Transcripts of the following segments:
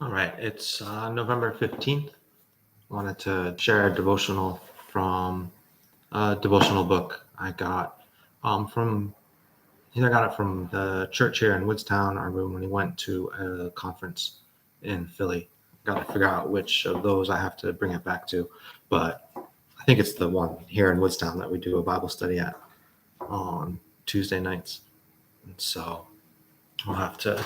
All right, it's November 15th. Wanted to share a devotional from a devotional book I got from either got it from the church here in Woodstown or when we went to a conference in Philly. Got to figure out which of those I have to bring it back to, but I think it's the one here in Woodstown that we do a Bible study at on Tuesday nights. And so I'll have to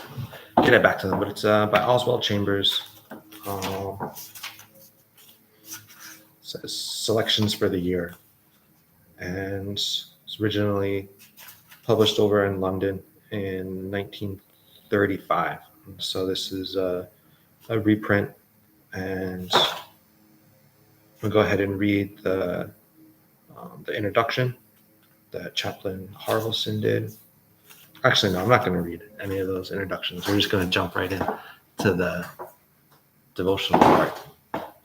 get it back to them, but it's by Oswald Chambers. Says selections for the year, and it's originally published over in London in 1935. So this is a reprint, and we'll go ahead and read the introduction that Chaplain Harvelson did. Actually, no, I'm not going to read any of those introductions. We're just going to jump right in to the devotional part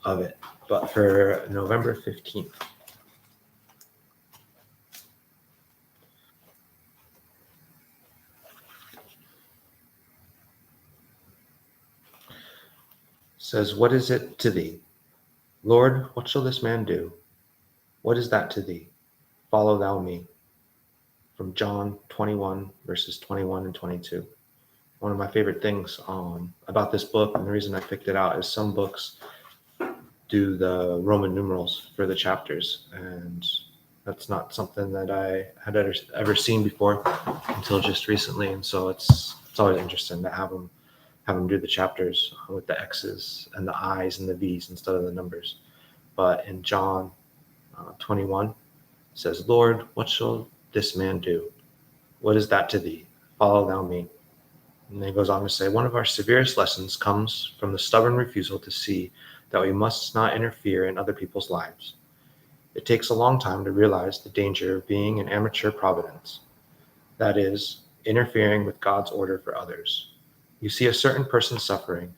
of it. But for November 15th, says, "What is it to thee? Lord, what shall this man do? What is that to thee? Follow thou me." From John 21, verses 21 and 22. One of my favorite things about this book, and the reason I picked it out, is some books do the Roman numerals for the chapters, and that's not something that I had ever seen before until just recently, and so it's always interesting to have them do the chapters with the X's and the I's and the V's instead of the numbers. But in John 21, it says, "Lord, what shall this man do? What is that to thee? Follow thou me." And then he goes on to say, "One of our severest lessons comes from the stubborn refusal to see that we must not interfere in other people's lives. It takes a long time to realize the danger of being an amateur providence, that is, interfering with God's order for others. You see a certain person suffering,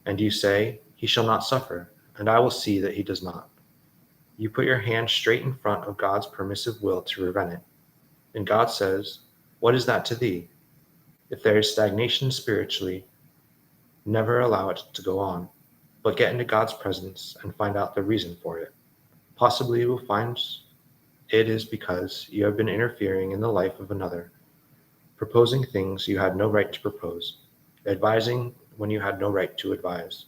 and you say, 'He shall not suffer, and I will see that he does not.' You put your hand straight in front of God's permissive will to prevent it. And God says, 'What is that to thee?' If there is stagnation spiritually, never allow it to go on, but get into God's presence and find out the reason for it. Possibly you will find it is because you have been interfering in the life of another, proposing things you had no right to propose, advising when you had no right to advise.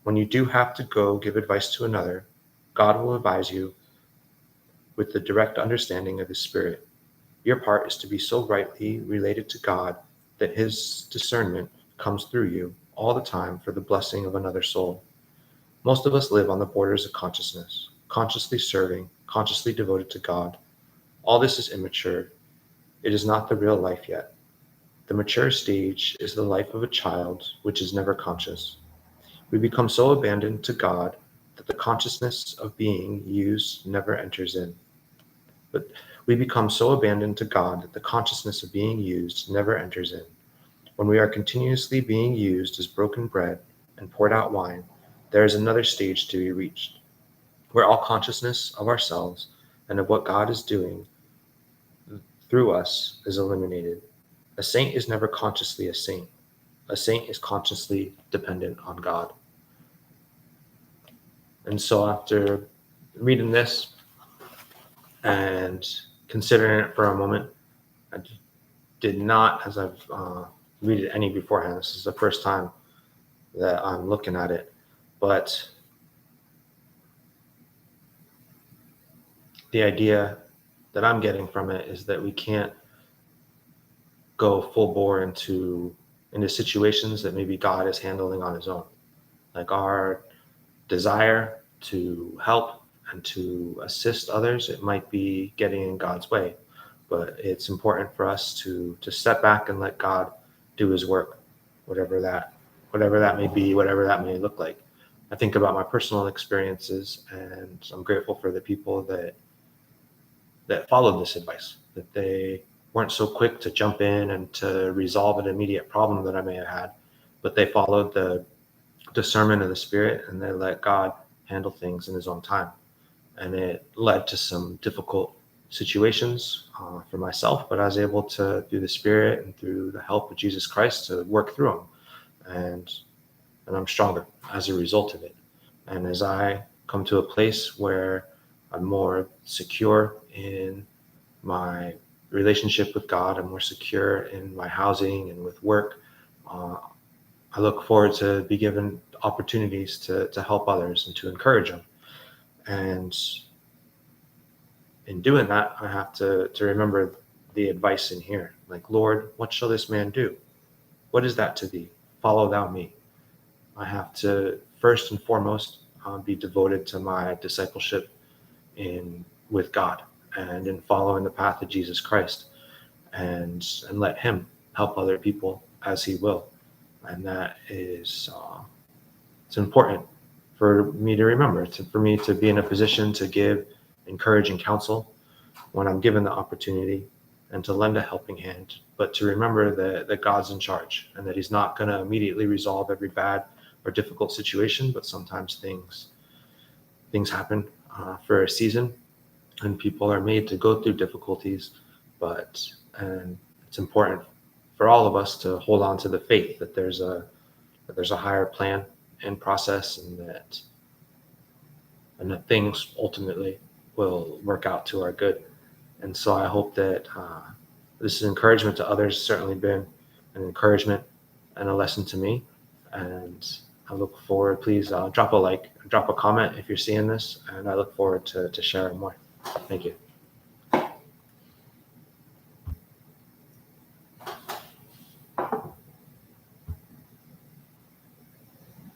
When you do have to go give advice to another, God will advise you with the direct understanding of His Spirit. Your part is to be so rightly related to God that His discernment comes through you all the time for the blessing of another soul. Most of us live on the borders of consciousness, consciously serving, consciously devoted to God. All this is immature. It is not the real life yet. The mature stage is the life of a child, which is never conscious. We become so abandoned to God that the consciousness of being used never enters in. But we become so abandoned to God that the consciousness of being used never enters in. When we are continuously being used as broken bread and poured out wine, there is another stage to be reached, where all consciousness of ourselves and of what God is doing through us is eliminated. A saint is never consciously a saint. A saint is consciously dependent on God. And so after reading this and considering it for a moment, I did not, as I've read it any beforehand, this is the first time that I'm looking at it, but the idea that I'm getting from it is that we can't go full bore into situations that maybe God is handling on His own. Like our desire to help and to assist others, it might be getting in God's way, but it's important for us to step back and let God do His work, whatever that may be, whatever that may look like. I think about my personal experiences, and I'm grateful for the people that followed this advice, that they weren't so quick to jump in and to resolve an immediate problem that I may have had, but they followed the discernment of the Spirit and they let God handle things in His own time. And it led to some difficult situations for myself, but I was able to, through the Spirit and through the help of Jesus Christ, to work through them. And and I'm stronger as a result of it. And as I come to a place where I'm more secure in my relationship with God, I'm more secure in my housing and with work, I look forward to be given opportunities to help others and to encourage them. And in doing that, I have to remember the advice in here. Like, Lord, what shall this man do? What is that to thee? Follow thou me. I have to first and foremost be devoted to my discipleship in with God and in following the path of Jesus Christ, and let Him help other people as He will. And that is it's important for me to remember, for me to be in a position to give encouraging counsel when I'm given the opportunity, and to lend a helping hand, but to remember that God's in charge and that He's not going to immediately resolve every bad or difficult situation, but sometimes things happen for a season, and people are made to go through difficulties, and it's important for all of us to hold on to the faith that there's a higher plan and process, and that things ultimately will work out to our good. And so I hope that this is encouragement to others. It's certainly been an encouragement and a lesson to me. And I look forward, please drop a like, drop a comment if you're seeing this, and I look forward to sharing more. Thank you.